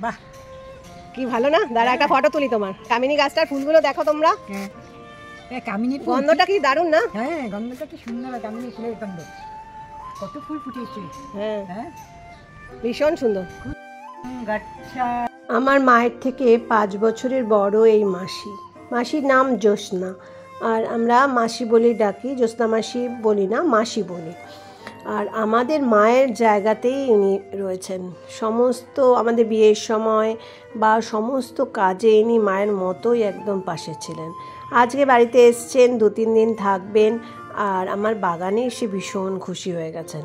বাহ, কি ভালো না? দাঁড়া একটা ফটো তুলি তোমার। কামিনী গাছটার ফুলগুলো দেখো তোমরা, কামিনী গন্ধটা কি দারুণ না? হ্যাঁ, গন্ধটা কি সুন্দর, কামিনী ফুলের গন্ধ। কত ফুল ফুটেছে। হ্যাঁ, হ্যাঁ, ভীষণ সুন্দর। গাছা। আমার মায়ের থেকে 5 বছরের বড় এই মাসি। মাসির নাম জ্যোৎস্না, আর আমরা মাসি বলেই ডাকি, জ্যোৎস্না মাসি বলি না, মাসি বলি। আর আমাদের মায়ের জায়গাতেই ইনি রয়েছেন। সমস্ত আমাদের বিয়ের সময় বা সমস্ত কাজে ইনি মায়ের মতোই একদম পাশে ছিলেন। আজকে বাড়িতে এসছেন, 2-3 দিন থাকবেন, আর আমার বাগানে এসে ভীষণ খুশি হয়ে গেছেন।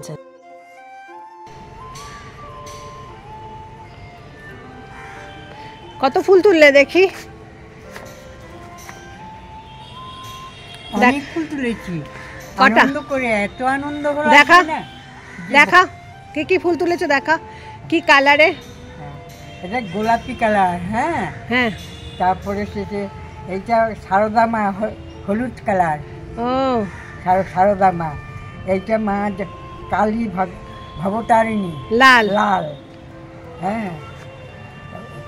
কত ফুল তুললে দেখি? অনেক ফুল তুলেছি। কটা? আনন্দ করে, এত আনন্দ হলো। দেখা দেখা, কি কি ফুল তুলেছো দেখা, কি কালারে? এটা গোলাপি কালার। হ্যাঁ হ্যাঁ, তারপরে সেটা এইটা সারদামা, হলুদ কালার। ও সারদামা। এইটা মা কালী ভবতারিণী, লাল লাল। হ্যাঁ,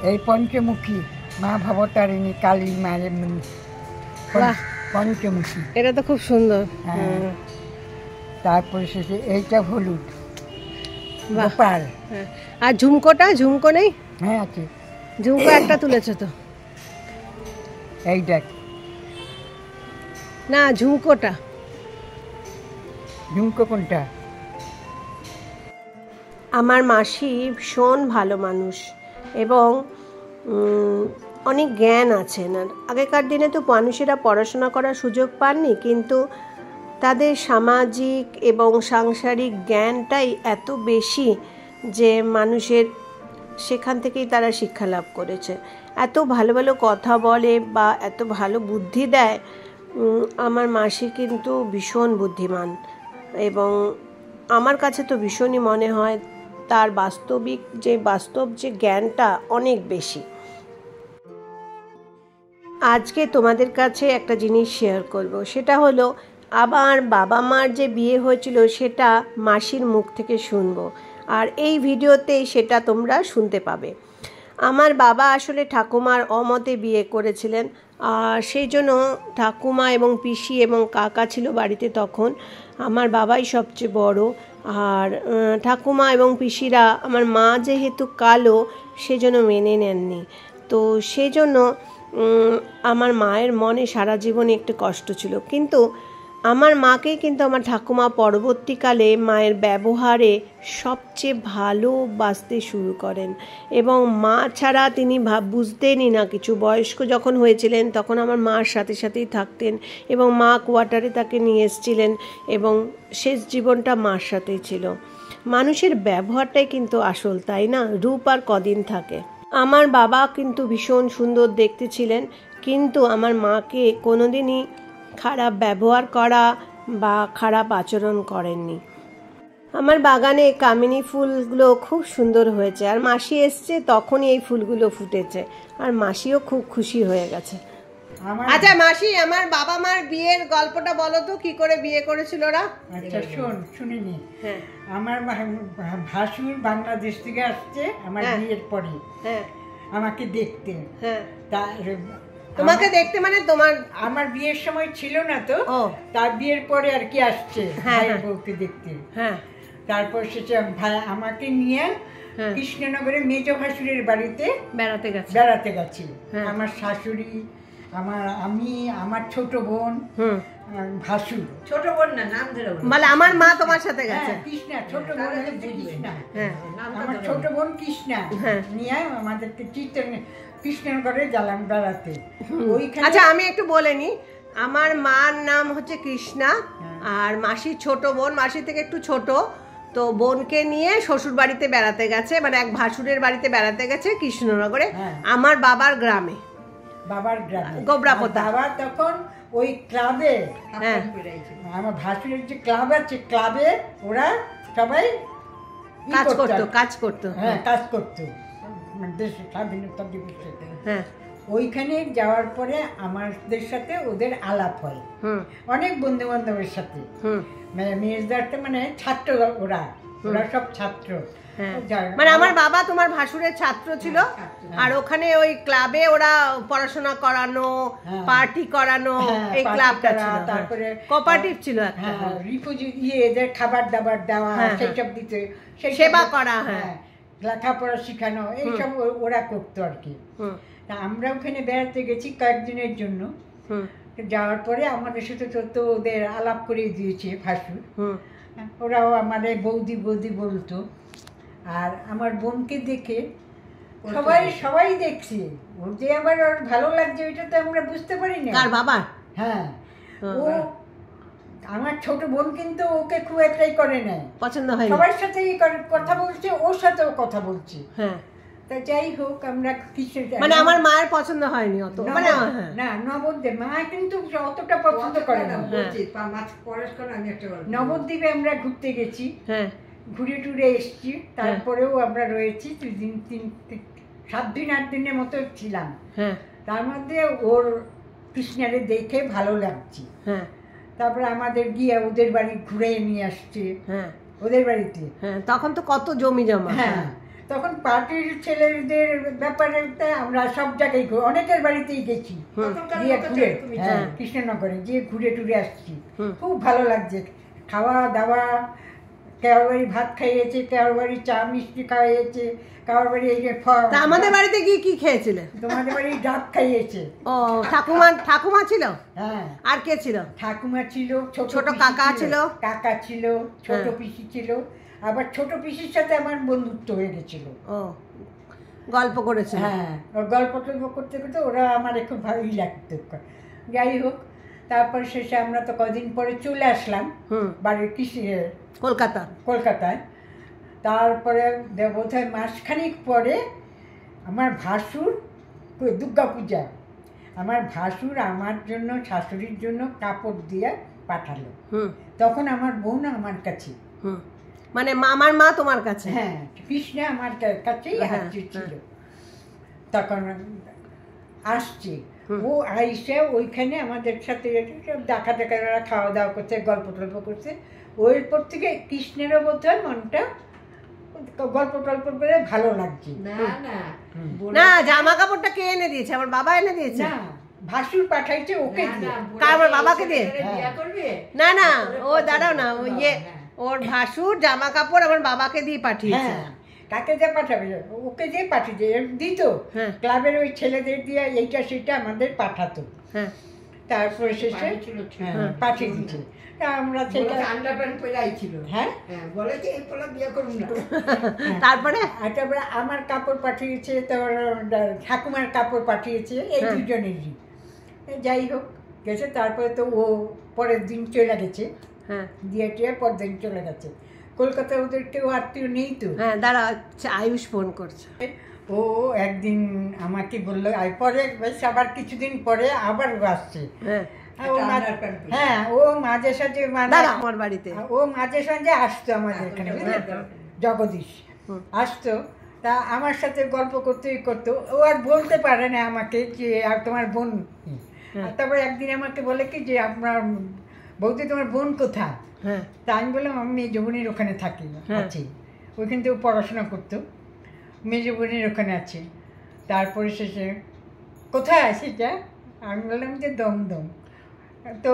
এই পঞ্চমুখী মা ভবতারিণী কালী মায়ের বাহ, পঞ্চমুখী। এটা তো খুব সুন্দর। হ্যাঁ, তারপরে শেষে এইটা হলুদ বাহ। গোপাল। হ্যাঁ, আর ঝুমকোটা, ঝুমকো নেই? হ্যাঁ আছে, ঝুমকো একটা তুলেছো তো? এই দেখ না, ঝুমকোটা। ঝুমকো কোনটা? আমার মাসি ভীষণ ভালো মানুষ এবং অনেক জ্ঞান আছেন। আর আগেকার দিনে তো মানুষেরা পড়াশোনা করার সুযোগ পাননি, কিন্তু তাদের সামাজিক এবং সাংসারিক জ্ঞানটাই এত বেশি যে মানুষের সেখান থেকেই তারা শিক্ষা লাভ করেছে। এত ভালো ভালো কথা বলে বা এত ভালো বুদ্ধি দেয়। আমার মাসি কিন্তু ভীষণ বুদ্ধিমান এবং আমার কাছে তো ভীষণই মনে হয় তার বাস্তব যে জ্ঞানটা অনেক বেশি। আজকে তোমাদের কাছে একটা জিনিস শেয়ার করব, সেটা হলো আমার বাবা মার যে বিয়ে হয়েছিল সেটা মাসির মুখ থেকে শুনবো, আর এই ভিডিওতেই সেটা তোমরা শুনতে পাবে। আমার বাবা আসলে ঠাকুমার অমতে বিয়ে করেছিলেন, আর সেই জন্য ঠাকুমা এবং পিসি এবং কাকা ছিল বাড়িতে তখন। আমার বাবাই সবচেয়ে বড়, আর ঠাকুমা এবং পিসিরা আমার মা যেহেতু কালো সেজন্য মেনে নেননি। তো সেই জন্য আমার মায়ের মনে সারা জীবন একটু কষ্ট ছিল, কিন্তু আমার মাকেই কিন্তু আমার ঠাকুমা পরবর্তীকালে মায়ের ব্যবহারে সবচেয়ে ভালোবাসতে শুরু করেন এবং মা ছাড়া তিনি বুঝতেনই না কিছু। বয়স্ক যখন হয়েছিলেন তখন আমার মার সাথে সাথেই থাকতেন এবং মা কোয়ার্টারে তাকে নিয়ে এসেছিলেন এবং শেষ জীবনটা মার সাথেই ছিল। মানুষের ব্যবহারটাই কিন্তু আসল, তাই না? রূপ আর কদিন থাকে। আমার বাবা কিন্তু ভীষণ সুন্দর দেখতে ছিলেন, কিন্তু আমার মাকে কোনোদিনই খারাপ ব্যবহার করা বা খারাপ আচরণ করেননি। আমার বাগানে কামিনী ফুলগুলো খুব সুন্দর হয়েছে, আর মাসি এসছে তখনই এই ফুলগুলো ফুটেছে, আর মাসিও খুব খুশি হয়ে গেছে। আচ্ছা মাসি, আমার বাবা মার বিয়ের গল্পটা বলো তো, কি করে বিয়ে করেছিল ওরা? আচ্ছা শুনিনি। হ্যাঁ, আমার ভাসুর বাংলাদেশ থেকে আসছে আমার বিয়ের পরে। হ্যাঁ, আমাকে দেখতে। হ্যাঁ, তোমাকে দেখতে মানে তোমার আমার বিয়ের সময় ছিল না তো, তার বিয়ের পরে আর কি আসছে ভাইয়ের বউকে দেখতে। হ্যাঁ, তারপর সেটা ভাই আমাকে নিয়ে কৃষ্ণনগরে মেজ ভাসুরের বাড়িতে বেড়াতে গেছি। আমার শাশুড়ি, আমি, আমার ছোট বোন ভাসুর। ছোট বোন না, নাম ধরে মানে আমার মা তোমার সাথে গেছে। কৃষ্ণা, ছোট বোন কৃষ্ণা। আমার ছোট বোন কৃষ্ণা নিয়ে আমাদেরকে কৃষ্ণনগরে গেলাম বেড়াতে। আচ্ছা আমি একটু বলে নি, আমার মার নাম হচ্ছে কৃষ্ণা, আর মাসির ছোট বোন, মাসির থেকে একটু ছোট, তো বোনকে নিয়ে শ্বশুর বাড়িতে বেড়াতে গেছে, মানে এক ভাসুরের বাড়িতে বেড়াতে গেছে কৃষ্ণনগরে, আমার বাবার গ্রামে, গোবরাপোতা। বাবা তখন ওই ক্লাবে, আমার ভাসুরের যে ক্লাব আছে, ক্লাবে ওরা সবাই কাজ করতো। হ্যাঁ, কাজ করতো দেশের স্বাধীনতা দিবসে। হ্যাঁ, ওইখানে যাওয়ার পরে আমাদের সাথে ওদের আলাপ হয় অনেক বন্ধু বান্ধবের সাথে। মেয়েদারটা মানে ছাত্র ওরা, ওরা সব ছাত্র। মানে আমার বাবা তোমার ভাসুরের ছাত্র ছিল, আর ওখানে ওই ক্লাবে ওরা পড়াশোনা করানো, পার্টি করানো, এই ক্লাবটা ছিল, তারপরে কোঅপারেটিভ ছিল একটা, রিফিউজি এদের খাবার দাবার দেওয়া, সেইসব দিতে, সেবা করা, হ্যাঁ, লেখাপড়া শেখানো, এইসব ওরা করতো আর কি। তা আমরা ওখানে বেড়াতে গেছি কয়েকদিনের জন্য। যাওয়ার পরে আমাদের সাথে তো ওদের আলাপ করে দিয়েছে ভাসুর, ওরাও আমাদের বৌদি বৌদি বলতো। আর আমার বোনকে দেখে সবাই দেখছে, ওর যে আবার ওর ভালো লাগছে ওইটা তো আমরা বুঝতে পারি না। আর বাবা, হ্যাঁ, ও আমার ছোট বোন কিন্তু ওকে খুব একটাই করে নেয়, পছন্দ হয়, সবার সাথেই কথা বলছে, ওর সাথেও কথা বলছে। হ্যাঁ, তা যাই হোক, আমরা কিছু মানে আমার মায়ের পছন্দ হয়নি অত, মানে না, নবদ্বীপ মা কিন্তু অতটা পছন্দ করে না। নবদ্বীপে আমরা ঘুরতে গেছি, হ্যাঁ, ঘুরে টুরে এসছি, তারপরেও আমরা রয়েছি 7 দিন 8 দিনের মতো ছিলাম। তার মধ্যে ওর কৃষ্ণারে দেখে ভালো লাগছে। তারপরে আমাদের গিয়ে ওদের বাড়ি ঘুরে নিয়ে আসছে, ওদের বাড়িতে। তখন তো কত জমি জমা। হ্যাঁ, তখন পার্টির ছেলেদের ব্যাপারে আমরা সব জায়গায় অনেকের বাড়িতেই গেছি, গিয়ে ঘুরে, কৃষ্ণনগরে গিয়ে ঘুরে টুরে আসছি, খুব ভালো লাগছে। খাওয়া দাওয়া, কারোর বাড়ি ভাত খাইয়েছে, কারোর বাড়ি চা মিষ্টি খাইয়েছে, কারোর বাড়ি এই যে ফল। আমাদের বাড়িতে গিয়ে কি খেয়েছিলে? তোমাদের বাড়ি ডাব খাইয়েছে। ও, ঠাকুমা ছিল? হ্যাঁ। আর কে ছিল? ঠাকুমা ছিল, ছোট কাকা ছিল, কাকা ছিল, ছোট পিসি ছিল, আবার ছোট পিসির সাথে আমার বন্ধুত্ব হয়ে গেছিল। ও, গল্প করেছে? হ্যাঁ, গল্প টল্প করতে করতে ওরা আমার একটু ভালোই লাগতো। যাই হোক, তারপর শেষে আমরা তো কদিন পরে চলে আসলাম বাড়ির কলকাতায়। তারপরে বোধহয় মাসখানিক পরে আমার ভাসুর দুর্গা পূজা, আমার ভাসুর আমার জন্য, শাশুড়ির জন্য কাপড় দিয়ে পাঠালো। তখন আমার বোন আমার কাছে, মানে আমার মা তোমার কাছে? হ্যাঁ, কৃষ্ণা আমার কাছেই ছিল। তখন আসছে, ও আইসে ওইখানে আমাদের সাথে দেখা খাওয়া দাওয়া করছে, গল্প টল্প করছে। ওইপর থেকে কৃষ্ণেরও বোধ হয় মনটা গল্প টল্প করে ভালো লাগছে। না, জামা কাপড়টা কে এনে দিয়েছে? আমার বাবা এনে দিয়েছে? না, ভাসুর পাঠাইছে ওকে দিয়ে। আমার বাবাকে দিয়ে? না না, ও দাঁড়াও না, ওর ভাসুর জামা কাপড় আমার বাবাকে দিয়ে পাঠিয়েছে। কাকে দিয়ে পাঠাবে? ওকে দিয়ে পাঠিয়েছে, দিত ক্লাবের ওই ছেলেদের দিয়ে এইটা সেটা আমাদের পাঠাতো। তারপরে শেষে পাঠিয়ে দিচ্ছে। তারপরে আমার কাপড় পাঠিয়েছে, ঠাকুমার কাপড় পাঠিয়েছে, এই দুজনেরই। যাই হোক গেছে, তারপরে তো ও পরের দিন চলে গেছে, দিয়ে পরের দিন চলে গেছে কলকাতায়। ওদের কেউ আত্মীয় নেই তো। দাঁড়া, আয়ুষ ফোন করছে। ও একদিন আমাকে বললো, পরে বেশ আবার কিছুদিন পরে আবার আসছে। হ্যাঁ, ও মাঝে সাঝে আমার বাড়িতে, ও মাঝে সাঝে আসতো আমাদের এখানে, জগদীশ আসতো। তা আমার সাথে গল্প করতেই করতো। ও আর বলতে পারে না আমাকে যে আর তোমার বোন। তারপরে একদিন আমাকে বলে কি যে আপনার বলতে তোমার বোন কোথায়? তা আমি বললাম আমি মেজ বোনের ওখানে থাকি, আছি ওইখান থেকে পড়াশোনা করতো, মেজ বোনের ওখানে আছে। তারপরে শেষে কোথায় সেটা আমি বললাম যে দমদম, তো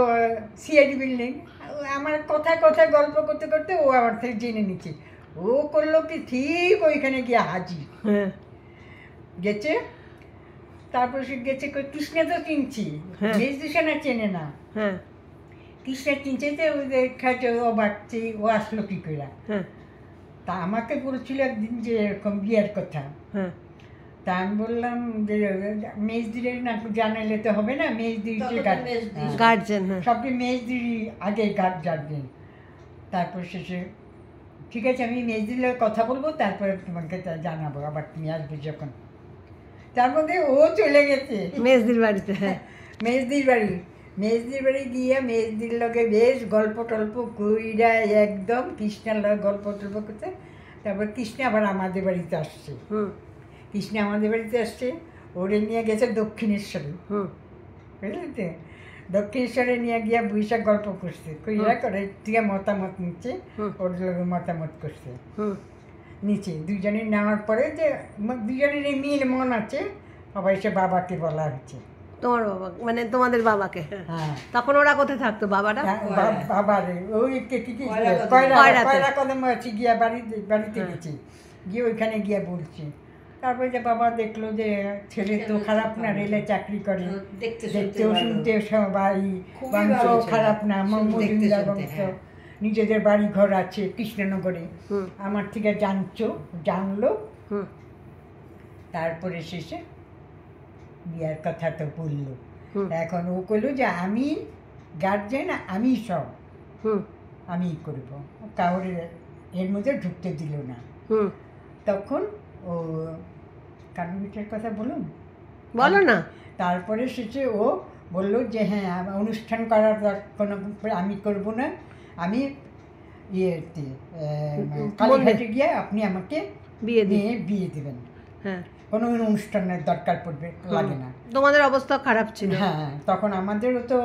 সিআইডি বিল্ডিং। আমার কথায় গল্প করতে করতে ও আমার থেকে জেনে নিচ্ছে। ও করলো কি ঠিক ওইখানে গিয়ে হাজির গেছে। তারপর সে গেছে, কৃষ্ণা তো চিনছি, মেজদিশানা চেনে না, কৃষ্ণা চিনছে, যে ও বাচ্চি ও আসলো কি করে। তা আমাকে বলছিল একদিন যে এরকম বিয়ের কথা। তা আমি বললাম যে মেজদিরে না জানাইলে তো হবে না, মেজদির গার্জেন, সবকে মেজদির আগে গার্জেন। তারপর শেষে ঠিক আছে আমি মেজদির কথা বলবো, তারপরে তোমাকে জানাবো, আবার তুমি আসবে যখন। তার মধ্যে ও চলে গেছে মেজদির বাড়িতে। মেজদির বাড়ি গিয়ে মেজদির লগে বেশ গল্প টল্প কইরা একদম কৃষ্ণার লগে গল্প টল্প করতে। তারপর কৃষ্ণা আবার আমাদের বাড়িতে আসছে। ওরে নিয়ে গেছে দক্ষিণেশ্বরে, বুঝলি তো। দক্ষিণেশ্বরে নিয়ে গিয়ে বৈশাখ গল্প করছে কইরা করে থেকে মতামত নিচ্ছে, ওর লোক মতামত করছে নিচে। দুজনের নেওয়ার পরে যে দুজনের মিল মন আছে, সবাই সে বাবাকে বলা হচ্ছে। তোমার বাবা মানে তোমাদের বাবাকে? হ্যাঁ। তখন ওরা কোথায় থাকতো বাবারা? বাবারে ওই কয়রা কদম আছে গিয়া বাড়িতে গেছি, গিয়ে ওইখানে গিয়ে বলছি। তারপরে যে বাবা দেখলো যে ছেলে তো খারাপ না, রেলে চাকরি করে, দেখতেও শুনতে সবাই, বংশ খারাপ না, মজুমদার বংশ, নিজেদের বাড়ি ঘর আছে কৃষ্ণনগরে। আমার থেকে জানলো। তারপরে শেষে বিয়ার কথা তো বললো। এখন ও কইলো যে আমি গার্জেন, আমি সব আমি করবো, কাউরে এর মধ্যে ঢুকতে দিল না। তখন ও কানুবিটের কথা বলুন, বলো না। তারপরে শেষে ও বললো যে হ্যাঁ অনুষ্ঠান করার কোনো আমি করব না, আমি ইয়েতে কালীঘাটে গিয়ে আপনি আমাকে বিয়ে দেবেন, হ্যাঁ কোনো অনুষ্ঠানের দরকার পড়বে লাগে না। তোমাদের অবস্থা খারাপ ছিল। হ্যাঁ তখন আমাদেরও তো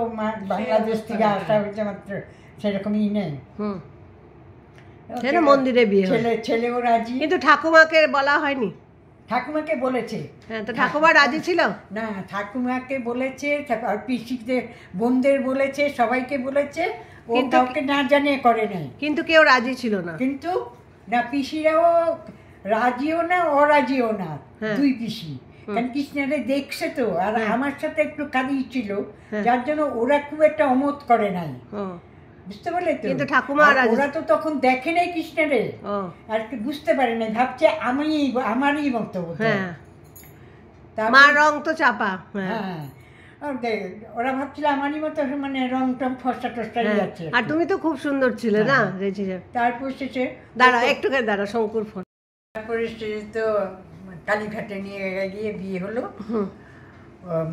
বাংলাদেশ থেকে আসা হয়েছে মাত্র, সেরকমই নেই। মন্দিরে বিয়ে ছেলেও রাজি, কিন্তু ঠাকুমাকে বলা হয়নি। ঠাকুমাকে বলেছে। হ্যাঁ তো ঠাকুমা রাজি ছিল না? ঠাকুমাকে বলেছে, আর পিসিদের বোনদের বলেছে, সবাইকে বলেছে, ও কাউকে না জানিয়ে করে নাই। কিন্তু কেউ রাজি ছিল না। কিন্তু না পিসিরাও রাজিও না, অরাজিও না, দুই পিসি। কারণ কৃষ্ণারে দেখছে তো, আর আমার সাথে একটু কালি ছিল, যার জন্য ওরা খুব একটা অমত করে নাই, বুঝতে পারলে তো? কিন্তু ঠাকুমা ওরা তো তখন দেখে নাই কৃষ্ণারে, আর বুঝতে পারে নাই, ভাবছে আমারই মতো। মার রং তো চাপা। হ্যাঁ ওরা ভাবছিল আমারই মতো, মানে রং টং ফসা টসটাই যাচ্ছে। আর তুমি তো খুব সুন্দর ছিলে না। তারপর শেষে দাঁড়া শঙ্কুর ফোন। তারপরে শেষে তো কালীঘাটে নিয়ে গিয়ে বিয়ে হলো।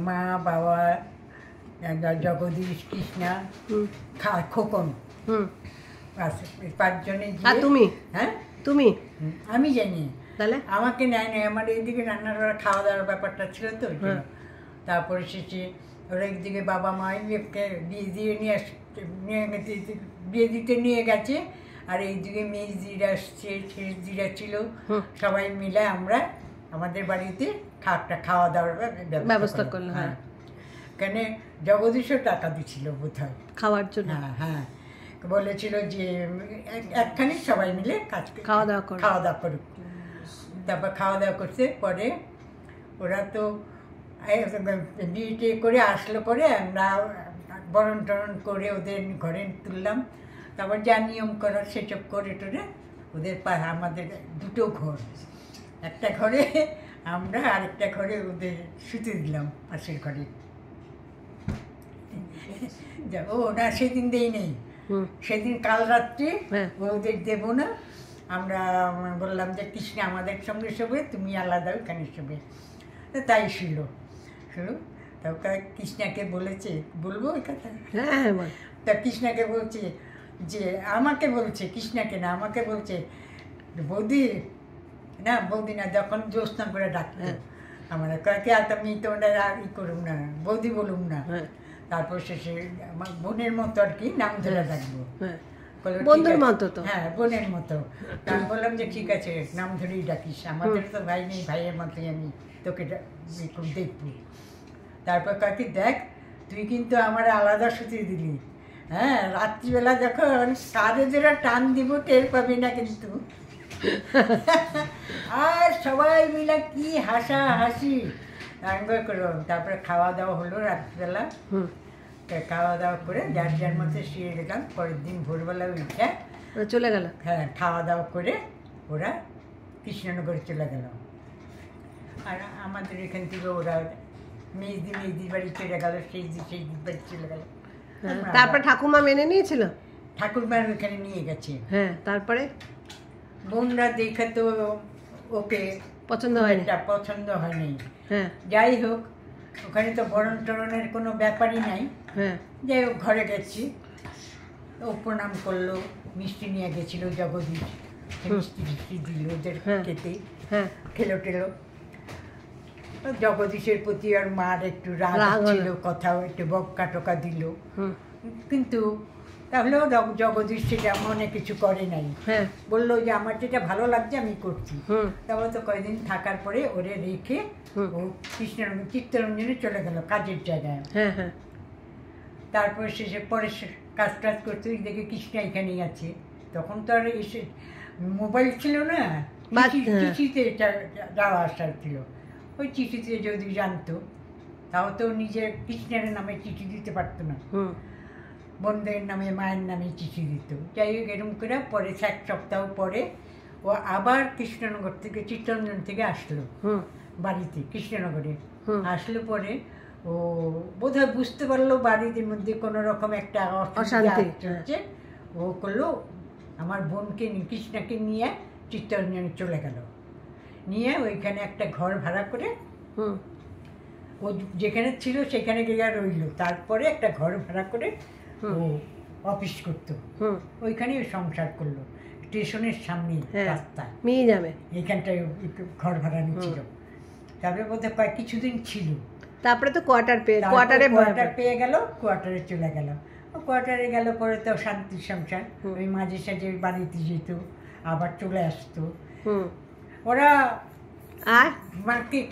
মা, বাবা, জগদীশ, কৃষ্ণা, খোকন, পাঁচজনে। আর তুমি? হ্যাঁ তুমি? আমি জানি, তাহলে আমাকে নেয় নাই, আমার এইদিকে রান্নার খাওয়া দাওয়ার ব্যাপারটা ছিল তো। তারপরে শেষে ওরা একদিকে বাবা মা বিয়ে দিয়ে বিয়ে দিতে নিয়ে গেছে, আর এইদিকে মেজদিরা আসছে, ছেড়দিরা ছিল, সবাই মিলে আমরা আমাদের বাড়িতে খাওয়া দাওয়ার ব্যবস্থা করলাম। হ্যাঁ কেন জগদীশও টাকা দিচ্ছিল বোধ হয় খাওয়ার জন্য। হ্যাঁ বলেছিল যে একখানি সবাই মিলে খাওয়া দাওয়া করুক। তারপর খাওয়া দাওয়া করতে পরে ওরা তো বিয়ে করে আসলো, পরে আমরা বরণ টরণ করে ওদের ঘরে তুললাম। তারপর যা নিয়ম করার সেসব করে টোরে ওদের আমাদের দুটো ঘর, একটা ঘরে আমরা, আরেকটা ঘরে ওদের শুতে দিলাম পাশের ঘরে। ও না সেদিন দেই নেই, সেদিন কাল রাত্রে ওদের দেবো না, আমরা বললাম যে কৃষ্ণ আমাদের সঙ্গে শোবে, তুমি আলাদা ওখানে শোবে। তাই শুলো। তারপর কৃষ্ণাকে বলেছে, বলবো ওই কথা? তা কৃষ্ণাকে বলছে যে, আমাকে বলছে, কৃষ্ণাকে না আমাকে বলছে, বৌদি না, যখন জ্যোৎস্না করে ডাকতো আমার কয়েকে, আর আমি তোমরা ই করুম না, বৌদি বলুম না। তারপর শেষে আমার বোনের মতো আর কি নাম ধরে ডাকবো, বন্ধুর মতো তো। হ্যাঁ বোনের মতো। আমি বললাম যে ঠিক আছে নাম ধরেই ডাকিস, আমাদের তো ভাই নেই, ভাইয়ের মতোই আমি তোকে দেখবো। তারপর কাকি দেখ তুই কিন্তু আমার আলাদা শুতে দিলি, হ্যাঁ রাত্রিবেলা যখন কাজে যেটা টান দিব টের পাবি না কিন্তু। আর সবাই মিলে কি হাসি করলাম। তারপরে খাওয়া দাওয়া হলো রাত্রিবেলা, খাওয়া দাওয়া করে যার যার মধ্যে শুয়ে গেলাম। পরের দিন ভোরবেলা উঠে চলে গেল। হ্যাঁ খাওয়া দাওয়া করে ওরা কৃষ্ণনগরে চলে গেল, আর আমাদের এখান থেকে ওরা মেজদি বাড়ি চলে গেল, সেই বাড়ি চলে গেল। তারপর ঠাকুমা মেনে নিয়েছিল? ঠাকুরমার ওখানে নিয়ে গেছে। হ্যাঁ তারপরে বোনরা দেখে তো ওকে পছন্দ হয়নি। হ্যাঁ যাই হোক, ওখানে তো বরণ টরণের কোনো ব্যাপারই নাই। হ্যাঁ যাই হোক ঘরে গেছি, ও প্রণাম করলো, মিষ্টি নিয়ে গেছিল জগদীশ, মিষ্টি দিল ওদের খেতে, খেলো টেলো। জগদীশের প্রতি আর মার একটু রাগ ছিল, কথাও একটু বক্কা টোকা দিল, কিন্তু তাহলেও জগদীশ সেটা মনে কিছু করে নাই, বললো যে আমার যেটা ভালো লাগছে আমি করছি। তারপরে তো কয়েকদিন থাকার পরে ওরে রেখে ও কৃষ্ণরঞ্জন চিত্তরঞ্জনে চলে গেল কাজের জায়গায়। তারপরে শেষে পরে কাজ টাজ করতে দেখে কৃষ্ণ এখানেই আছে। তখন তো আর এসে মোবাইল ছিল না, চিঠিতে যাওয়া আসার ছিল। ওই চিঠিতে যদি জানতো তাও তো নিজের কৃষ্ণের নামে চিঠি দিতে পারতো না, বন্ধের নামে মায়ের নামে চিঠি দিত। যাই হোক এরকম করে পরে 1 সপ্তাহ পরে ও আবার কৃষ্ণনগর থেকে চিত্তরঞ্জন থেকে আসলো বাড়িতে, কৃষ্ণনগরে আসলো। পরে ও বোধহয় বুঝতে পারলো বাড়ির মধ্যে কোনো রকম একটা অশান্তি হচ্ছে, ও করলো আমার বোনকে কৃষ্ণাকে নিয়ে চিত্তরঞ্জনে চলে গেল। নিয়ে ওইখানে একটা ঘর ভাড়া করে ও যেখানে ছিল সেখানে গিয়ে রইল। তারপরে একটা ঘর ভাড়া করে ও অফিস করতো, ওইখানে সংসার করলো স্টেশনের সামনে রাস্তায় এইখানটায় ঘর ভাড়া নিচ্ছিল। তারপরে বোধহয় কিছুদিন ছিল, তারপরে তো কোয়ার্টার পেয়ে গেল, কোয়ার্টারে চলে গেল। কোয়ার্টারে গেল পরে তো শান্তির সংসার, ওই মাঝে সাঝে বাড়িতে যেত, আবার চলে আসতো। ওরা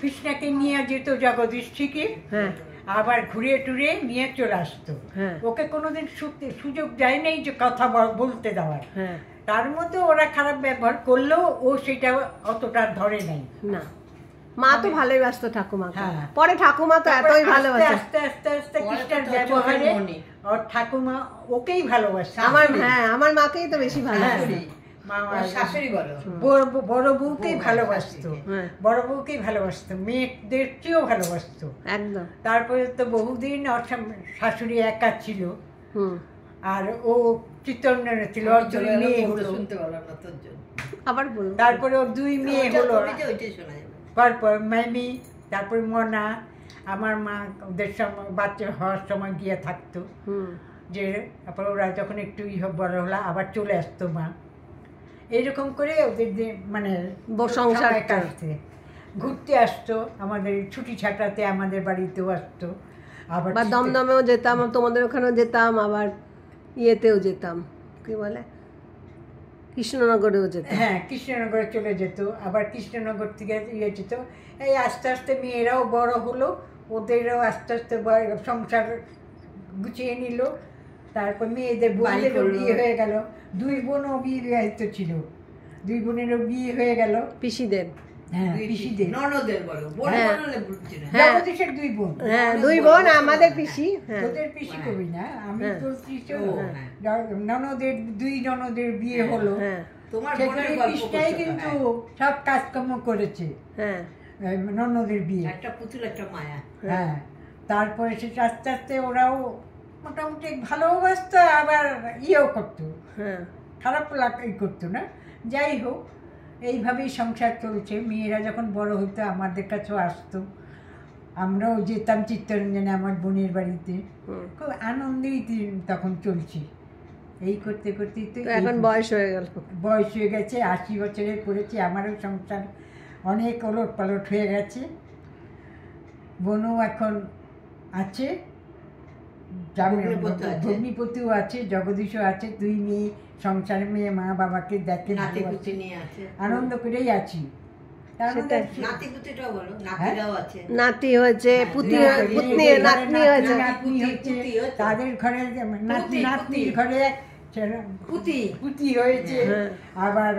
কৃষ্ণাকে নিয়ে যেত জগদীশ থেকে, আবার ঘুরে টুরে নিয়ে চলে আসতো। ওকে কোনোদিন সুযোগ দেয় নাই যে কথা বলতে দেওয়ার। তার মধ্যে ওরা খারাপ ব্যবহার করলেও ও সেটা অতটা ধরে নাই। না, মা তো ভালোই বাসত ঠাকুমা, পরে ঠাকুমা তো এতই ভালোবাসে। আস্তে আস্তে আস্তে কৃষ্ণের ব্যবহারে ওর ঠাকুমা ওকেই ভালোবাসে। আমার মাকেই তো বেশি ভালোবাসে। বড় বউকেই ভালোবাসতো, বড় বউকেই ভালোবাসতো, মেয়েদের চেয়েও ভালোবাসতো একদম। তারপরে তো বহুদিন ওর শাশুড়ি একা ছিল, আর ও চিত্তরঞ্জনে ছিল, ওর 2 মেয়ে হলো। আবার তারপরে ওর 2 মেয়ে হলো, তারপর মাইমি, তারপর মনা। আমার মা ওদের সময় বাচ্চা হওয়ার সময় গিয়ে থাকতো, যে তারপর ওরা যখন একটু বড় হলো আবার চলে আসতো মা। এইরকম করে ওদের মানে সংসার কাটতে ঘুরতে আসতো, আমাদের ছুটি ছাটাতে আমাদের বাড়িতেও আসতো, আবার দমদমেও যেতাম, তোমাদের ওখানেও যেতাম, আবার ইয়েতেও যেতাম, কি বলে কৃষ্ণনগরেও যেতাম। কৃষ্ণনগরে চলে যেত, আবার কৃষ্ণনগর থেকে যেত। এই আস্তে আস্তে মেয়েরাও বড় হলো, ওদেরও আস্তে আস্তে সংসার গুছিয়ে নিল। তারপর মেয়েদের বোনেরও বিয়ে হয়ে গেল, 2 বোনও বিবাহিত ছিল, 2 বোনেরও বিয়ে হয়ে গেল। পিসিদের, জগদীশের 2 বোন, 2 বোন আমাদের পিসি, তোদের পিসি কবি না, আমি বলছি ননদের 2 ননদের বিয়ে হলো। কৃষ্ণাই কিন্তু সব কাজকর্ম করেছে, ননদের বিয়ে, একটা পুতুল একটা মায়া। তারপরে সে আস্তে আস্তে ওরাও মোটামুটি ভালোবাসতো, আবার ইয়েও করতো, খারাপ করতো না। যাই হোক এইভাবেই সংসার চলছে। মেয়েরা যখন বড় হতো আমাদের কাছেও আসতো, আমরাও যেতাম চিত্তরঞ্জনে আমার বোনের বাড়িতে, খুব আনন্দেই তখন চলছি। এই করতে করতেই তো এখন বয়স হয়ে গেছে, 80 বছরে করেছি। আমারও সংসার অনেক ওলট পালট হয়ে গেছে। বোনও এখন আছে, ভগ্নিপতিও আছে, জগদীশও আছে, 2 মেয়ে সংসার, মেয়ে মা বাবাকে দেখে আনন্দ করেই আছি। নাতি হয়েছে, নাতনি হয়েছে, তাদের ঘরে নাতনির ঘরে পুতি হয়েছে, আবার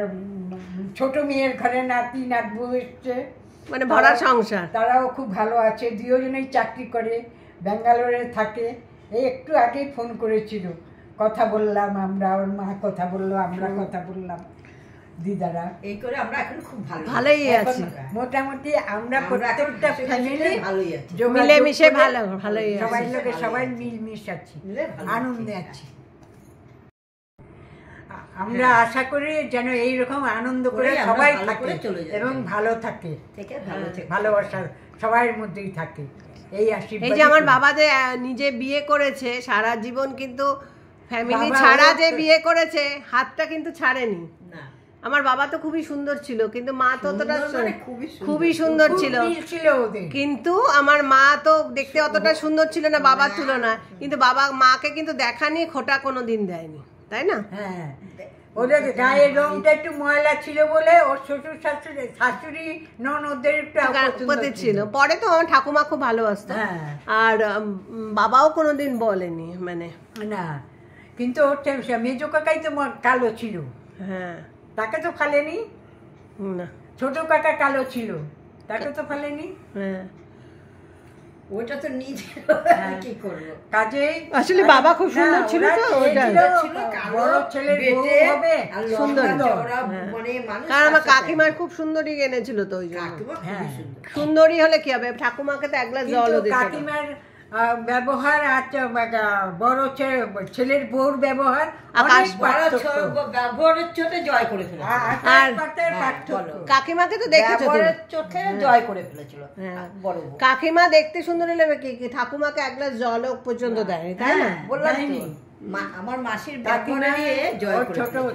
ছোট মেয়ের ঘরে নাতি নাতবু এসছে, মানে ভরা সংসার। তারাও খুব ভালো আছে, 2 জনেই চাকরি করে, ব্যাঙ্গালোরে থাকে। এই একটু আগেই ফোন করেছিল, কথা বললাম আমরা, ওর মা কথা বললো, আমরা কথা বললাম, দিদারা। এই করে আমরা এখন খুব ভালোই আছি মোটামুটি। আমরা প্রত্যেকটা ফ্যামিলি মিলেমিশে ভালোই আছি, সবাই লোকে সবাই মিলমিশ আছি, আনন্দে আছি। আমরা আশা করি যেন এইরকম আনন্দ করে সবাই থাকে এবং ভালো থাকে, ভালোবাসা সবার মধ্যেই থাকে। এই যে আমার বাবা যে নিজে বিয়ে করেছে, সারা জীবন কিন্তু ফ্যামিলি ছাড়া যে বিয়ে করেছে, হাতটা কিন্তু ছাড়েনি। আমার বাবা তো খুবই সুন্দর ছিল, কিন্তু মা তো অতটা খুবই সুন্দর ছিল, কিন্তু আমার মা তো দেখতে অতটা সুন্দর ছিল না বাবার তুলনায়। কিন্তু বাবা মাকে কিন্তু দেখানি খোটা কোনোদিন দেয়নি, তাই না? হ্যাঁ, ওদের গায়ের রংটা একটু ময়লা ছিল বলে ওর শ্বশুর শাশুড়ি ননদের একটু আপত্তি ছিল। পরে তো আমার ঠাকুমা খুব ভালোবাসতো, আর বাবাও কোনোদিন বলেনি মানে না। কিন্তু ওর মেজো কাকাই তো কালো ছিল। হ্যাঁ, তাকে তো ফালেনি না। ছোট কাকা কালো ছিল, তাকে তো ফালেনি। হ্যাঁ, ওটা তো নিজে কি করবো, কাজেই আসলে বাবা খুব সুন্দর ছিল তো, বড় ছেলের বউ হবে সুন্দর। কারণ আমার কাকিমার খুব সুন্দরী এনেছিল তো, ওই জন্য। সুন্দরী হলে কি হবে, ঠাকুমাকে তো এক গ্লাস জলও দিতে। কাকিমার ব্যবহার আর বড় ছেলের বউর ব্যবহার জয় করে ফেলেছিল। কাকিমাকে তো দেখেছো চোখে জয় করে ফেলেছিল। কাকিমা দেখতে সুন্দর হলে কি ঠাকুমাকে এক গ্লাস জল পর্যন্ত দেয়নি, তাই না? বললাম আমার মাসির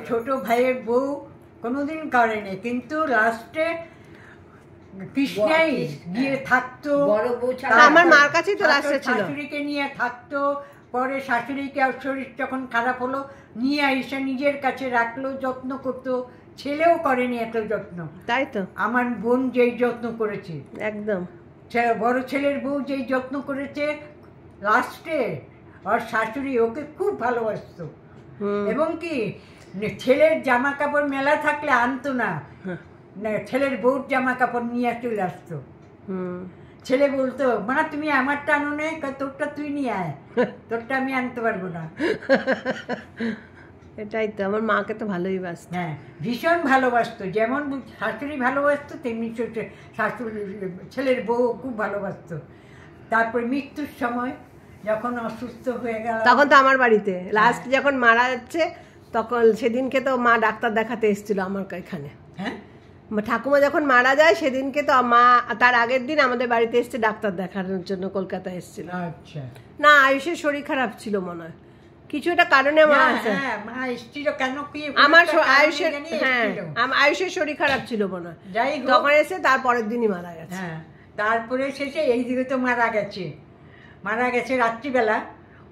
ছোট ভাইয়ের বউ কোনোদিন করেনি, কিন্তু লাস্টে কৃষ্ণাই গিয়ে থাকতো। আমার মার কাছেই তো লাস্টে ছিল, শাশুড়িকে নিয়ে থাকতো। পরে শাশুড়িকে শরীর যখন খারাপ হলো নিয়ে এসে নিজের কাছে রাখলো, যত্ন করতো। ছেলেও করেনি এত যত্ন, তাই তো। আমার বোন যেই যত্ন করেছে, একদম বড় ছেলের বউ যেই যত্ন করেছে, লাস্টে আর শাশুড়ি ওকে খুব ভালোবাসতো। এবং কি ছেলের জামা কাপড় মেলা থাকলে আনতো না, ছেলের বউর জামা কাপড় নিয়ে চলে আসতো। ছেলে বলতো, মা তুমি আমারটা আনো না, তোরটা তুই নিয়ে আয়, তোরটা আমি আনতে পারবো না। এটাই তো, আমার মাকে তো ভালোই বাসতো। হ্যাঁ, ভীষণ ভালোবাসতো। যেমন শাশুড়ি ভালোবাসতো, তেমনি শাশুড়ি ছেলের বউ খুব ভালোবাসতো। তারপর মৃত্যুর সময় যখন অসুস্থ হয়ে গেল, তখন তো আমার বাড়িতে লাস্ট যখন মারা যাচ্ছে, তখন সেদিনকে তো মা ডাক্তার দেখাতে এসেছিল আমার এখানে। হ্যাঁ, ঠাকুমা যখন মারা যায় সেদিনকে তো মা তার আগের দিন আমাদের বাড়িতে এসেছে ডাক্তার দেখানোর জন্য, কলকাতায় এসেছিল। আচ্ছা, না আয়ুষের শরীর খারাপ ছিল মনে হয়, কিছু একটা কারণে মা আছে। আমার আয়ুষের শরীর খারাপ ছিল মনে হয়, তখন এসে তারপরের দিনই মারা গেছে। হ্যাঁ, তারপরে শেষে এই দিকে তো মারা গেছে রাত্রিবেলা।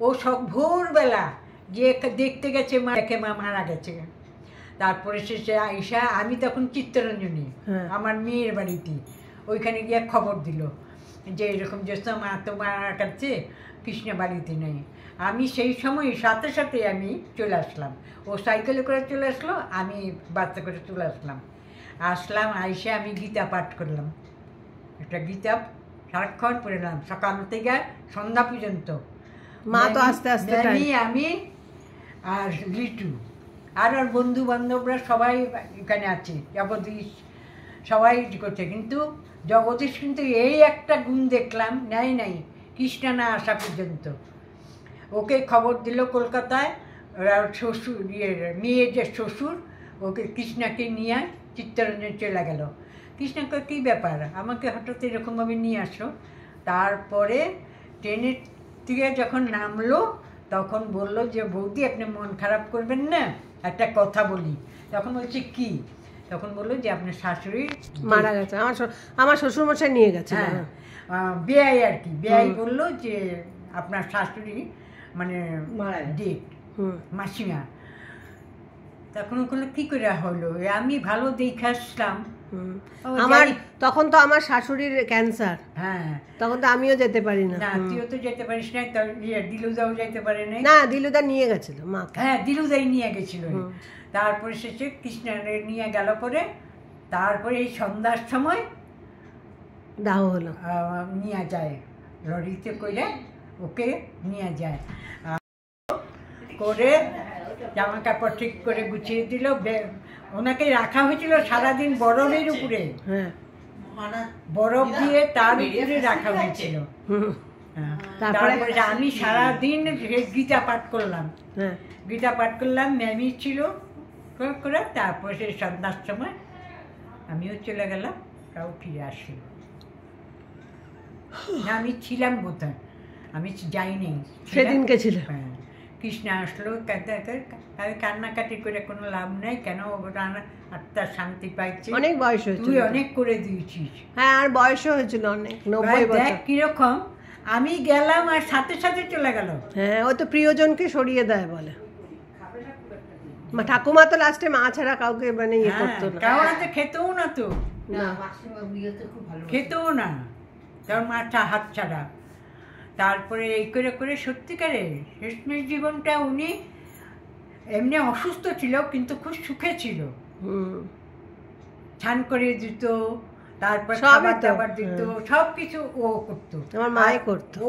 ও সব ভোরবেলা যে দেখতে গেছে মা মারা গেছে। তারপরে শেষে আইসা, আমি তখন চিত্তরঞ্জনী আমার মেয়ের বাড়িতে, ওইখানে গিয়ে খবর দিল যে এরকম জ্যোৎস্না মা তো মারা গেছে, কৃষ্ণ বাড়িতে নেই। আমি সেই সময় সাথে সাথে আমি চলে আসলাম। ও সাইকেলে করে চলে আসলো, আমি বাচ্চা করে চলে আসলাম। আইসে আমি গীতা পাঠ করলাম, একটা গীতা সারাক্ষণ পড়লাম, সকাল থেকে সন্ধ্যা পর্যন্ত। মা তো আস্তে আস্তে আমি আর লিটু আর ওর বন্ধু বান্ধবরা সবাই এখানে আছে, জগদীশ সবাই করছে। কিন্তু জগদীশ কিন্তু এই একটা গুণ দেখলাম, নাই কৃষ্ণা না আসা পর্যন্ত। ওকে খবর দিল কলকাতায়, শ্বশুর মেয়ের যে শ্বশুর, ওকে কৃষ্ণাকে নিয়ে চিত্তরঞ্জন চলে গেল। কৃষ্ণাকে কী ব্যাপার, আমাকে হঠাৎ এরকমভাবে নিয়ে আসো। তারপরে ট্রেনের থেকে যখন নামলো তখন বলল যে বৌদি আপনি মন খারাপ করবেন না, একটা কথা বলি। তখন বলছে কি? তখন বললো যে আপনার শাশুড়ি মারা গেছে, আমার শ্বশুরমশাই নিয়ে গেছে। হ্যাঁ, বেয়াই আর কি, বেয়াই বললো যে আপনার শাশুড়ি মানে ডেট, মাসিমা। তখন ওগুলো কি করে হলো, আমি ভালো দেখে আসলাম। তখন তো আমার শাশুড়ির ক্যান্সার। হ্যাঁ, তখন তো আমিও যেতে পারি না। তুইও তো যেতে পারিস না, দিলুদাও যেতে পারে না, দিলুদা নিয়ে গেছিল মা। হ্যাঁ, দিলুদাই নিয়ে গেছিল। তারপরে শেষে কৃষ্ণারে নিয়ে গেল। পরে তারপরে এই সন্ধ্যার সময় দাহ হলো, নিয়ে যায় লরিতে করে, ওকে নিয়ে যায় করে জামা কাপড় ঠিক করে গুছিয়ে দিল। ওনাকে রাখা হয়েছিল সারাদিন বরফের উপরে, বরফ দিয়ে তার উপরে রাখা হয়েছিল। তারপরে আমি সারাদিন গীতা পাঠ করলাম, ম্যামি ছিল করে। তারপরে সেই সন্ধ্যার সময় আমিও চলে গেলাম, তাও ফিরে আসি না। আমি ছিলাম বোধহয়, আমি যাইনি, সেদিনকে ছিল। হ্যাঁ, কৃষ্ণা আসলো, কান্নাকাটি করে কোনো লাভ নাই, কেন ওটা আত্মার শান্তি পাইছে। অনেক বয়স হয়েছিল, তুই অনেক করে দিয়েছিস। হ্যাঁ, আর বয়সও হয়েছিল অনেক, 90 বছর। কিরকম আমি গেলাম আর সাথে সাথে চলে গেল। হ্যাঁ, ও তো প্রিয়জনকে সরিয়ে দেয় বলে। ঠাকুমা তো লাস্টে মা ছাড়া কাউকে মানে ইয়ে করতো না, কারণ হাতে খেতেও না, তো খেতেও না, কারণ মাটা হাত ছাড়া। তারপরে এই করে করে সত্যিকারে শেষমেশ জীবনটা উনি এমনি অসুস্থ ছিল কিন্তু খুব সুখে ছিল। স্নান করে দিত, তারপর খাবার দাবার দিত, সবকিছু ও করতো, আমার মায়ে করতো।